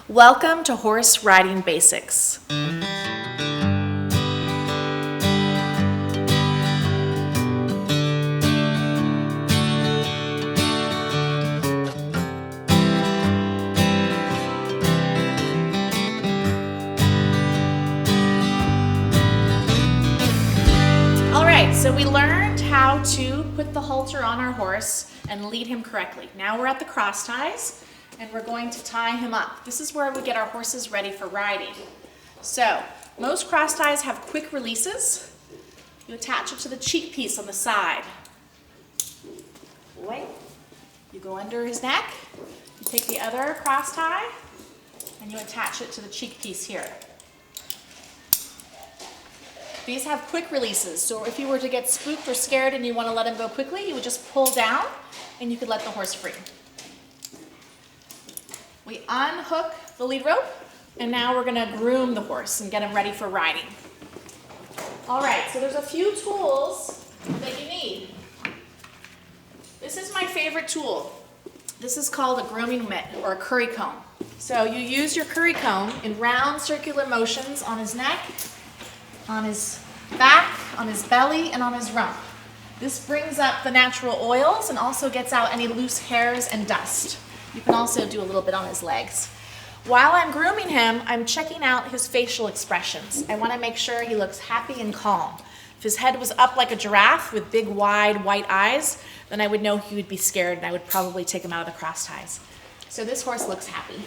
Welcome to Horse Riding Basics. All right, so we learned how to put the halter on our horse and lead him correctly. Now we're at the cross ties, and we're going to tie him up. This is where we get our horses ready for riding. So, most cross ties have quick releases. You attach it to the cheek piece on the side. Wait. You go under his neck, you take the other cross tie, and you attach it to the cheek piece here. These have quick releases, so if you were to get spooked or scared and you want to let him go quickly, you would just pull down and you could let the horse free. We unhook the lead rope, and now we're going to groom the horse and get him ready for riding. All right, so there's a few tools that you need. This is my favorite tool. This is called a grooming mitt or a curry comb. So you use your curry comb in round circular motions on his neck, on his back, on his belly, and on his rump. This brings up the natural oils and also gets out any loose hairs and dust. You can also do a little bit on his legs. While I'm grooming him, I'm checking out his facial expressions. I want to make sure he looks happy and calm. If his head was up like a giraffe with big, wide, white eyes, then I would know he would be scared and I would probably take him out of the cross ties. So this horse looks happy.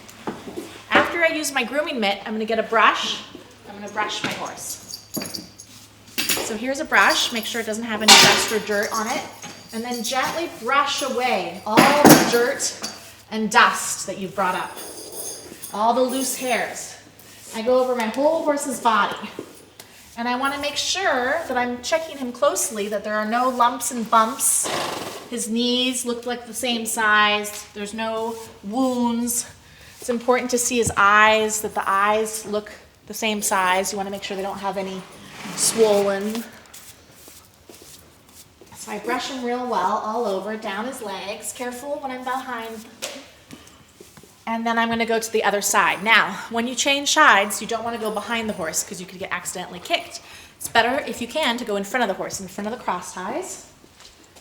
After I use my grooming mitt, I'm going to get a brush. I'm going to brush my horse. So here's a brush. Make sure it doesn't have any dust or dirt on it. And then gently brush away all the dirt and dust that you've brought up. All the loose hairs. I go over my whole horse's body. And I want to make sure that I'm checking him closely, that there are no lumps and bumps. His knees look like the same size. There's no wounds. It's important to see his eyes, that the eyes look the same size. You want to make sure they don't have any swollen. So I brush him real well all over, down his legs. Careful when I'm behind. And then I'm going to go to the other side. Now, when you change sides, you don't want to go behind the horse because you could get accidentally kicked. It's better, if you can, to go in front of the horse, in front of the cross ties,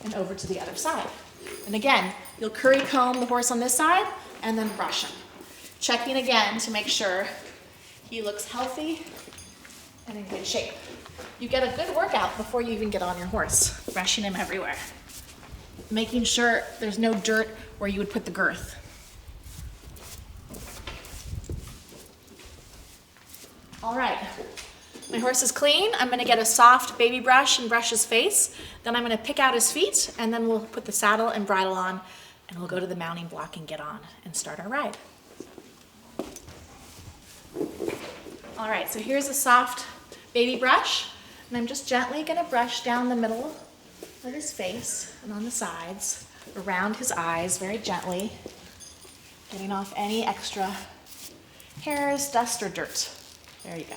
and over to the other side. And again, you'll curry comb the horse on this side, and then brush him. Checking again to make sure he looks healthy and in good shape. You get a good workout before you even get on your horse, brushing him everywhere. Making sure there's no dirt where you would put the girth. All right, my horse is clean. I'm gonna get a soft baby brush and brush his face. Then I'm gonna pick out his feet, and then we'll put the saddle and bridle on, and we'll go to the mounting block and get on and start our ride. All right, so here's a soft baby brush, and I'm just gently gonna brush down the middle of his face and on the sides, around his eyes, very gently, getting off any extra hairs, dust, or dirt. There you go.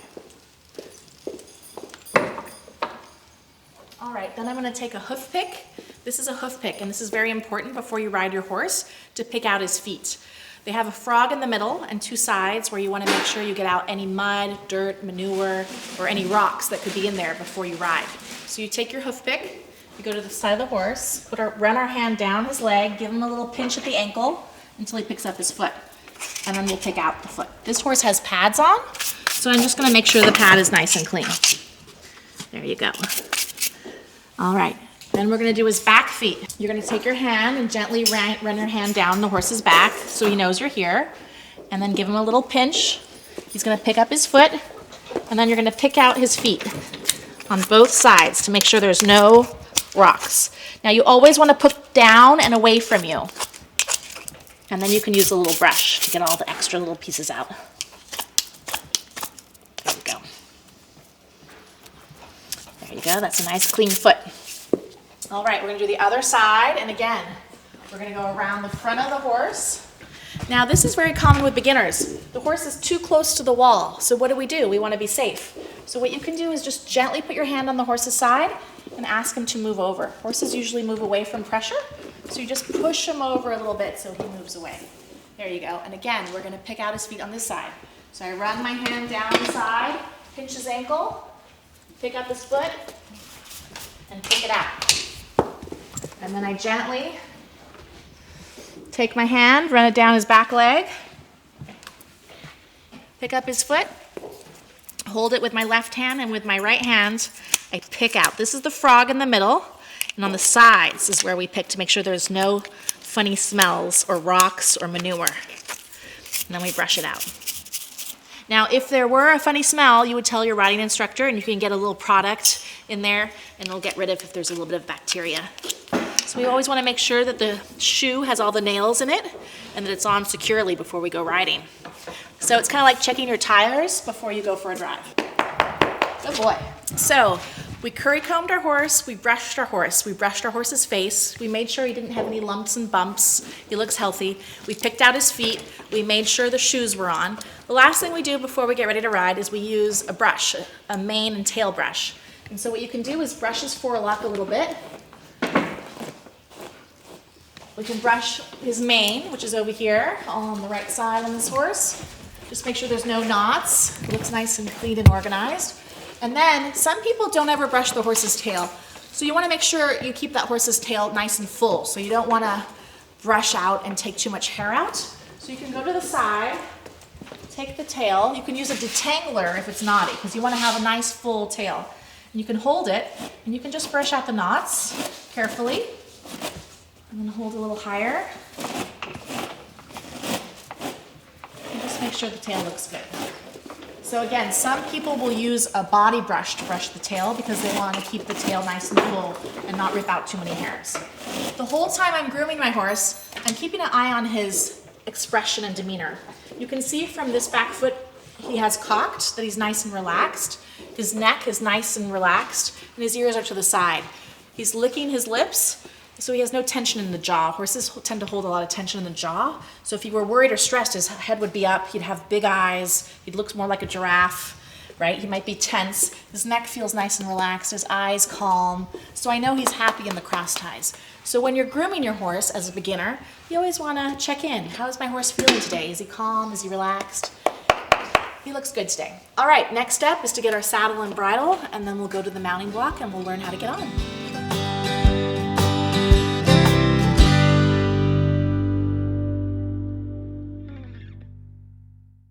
All right, then I'm going to take a hoof pick. This is a hoof pick, and this is very important before you ride your horse to pick out his feet. They have a frog in the middle and two sides where you want to make sure you get out any mud, dirt, manure, or any rocks that could be in there before you ride. So you take your hoof pick, you go to the side of the horse, run our hand down his leg, give him a little pinch at the ankle until he picks up his foot, and then we'll pick out the foot. This horse has pads on, so I'm just going to make sure the pad is nice and clean. There you go. All right, then we're going to do his back feet. You're going to take your hand and gently run your hand down the horse's back so he knows you're here, and then give him a little pinch. He's going to pick up his foot, and then you're going to pick out his feet on both sides to make sure there's no rocks. Now you always want to put down and away from you, and then you can use a little brush to get all the extra little pieces out. There we go. There you go, that's a nice clean foot. All right, we're gonna do the other side, and again, we're gonna go around the front of the horse. Now this is very common with beginners. The horse is too close to the wall, so what do? We wanna be safe. So what you can do is just gently put your hand on the horse's side and ask him to move over. Horses usually move away from pressure, so you just push him over a little bit so he moves away. There you go. And again, we're gonna pick out his feet on this side. So I run my hand down the side, pinch his ankle, pick up his foot, and pick it out. And then I gently take my hand, run it down his back leg, pick up his foot, hold it with my left hand, and with my right hand, I pick out. This is the frog in the middle, and on the sides is where we pick to make sure there's no funny smells or rocks or manure. And then we brush it out. Now, if there were a funny smell, you would tell your riding instructor, and you can get a little product in there, and it'll get rid of if there's a little bit of bacteria. So we always want to make sure that the shoe has all the nails in it, and that it's on securely before we go riding. So it's kind of like checking your tires before you go for a drive. Good boy. So we curry combed our horse, we brushed our horse, we brushed our horse's face, we made sure he didn't have any lumps and bumps, he looks healthy, we picked out his feet, we made sure the shoes were on. The last thing we do before we get ready to ride is we use a brush, a mane and tail brush. And so what you can do is brush his forelock a little bit. We can brush his mane, which is over here on the right side on this horse. Just make sure there's no knots. It looks nice and clean and organized. And then some people don't ever brush the horse's tail. So you want to make sure you keep that horse's tail nice and full. So you don't want to brush out and take too much hair out. So you can go to the side, take the tail. You can use a detangler if it's knotty, because you want to have a nice full tail. And you can hold it, and you can just brush out the knots carefully. And then hold a little higher. And just make sure the tail looks good. So again, some people will use a body brush to brush the tail because they want to keep the tail nice and full and not rip out too many hairs. The whole time I'm grooming my horse, I'm keeping an eye on his expression and demeanor. You can see from this back foot he has cocked, that he's nice and relaxed. His neck is nice and relaxed, and his ears are to the side. He's licking his lips, so he has no tension in the jaw. Horses tend to hold a lot of tension in the jaw. So if he were worried or stressed, his head would be up, he'd have big eyes, he'd look more like a giraffe, right? He might be tense. His neck feels nice and relaxed, his eyes calm. So I know he's happy in the cross ties. So when you're grooming your horse as a beginner, you always want to check in. How is my horse feeling today? Is he calm? Is he relaxed? He looks good today. All right, next step is to get our saddle and bridle, and then we'll go to the mounting block and we'll learn how to get on.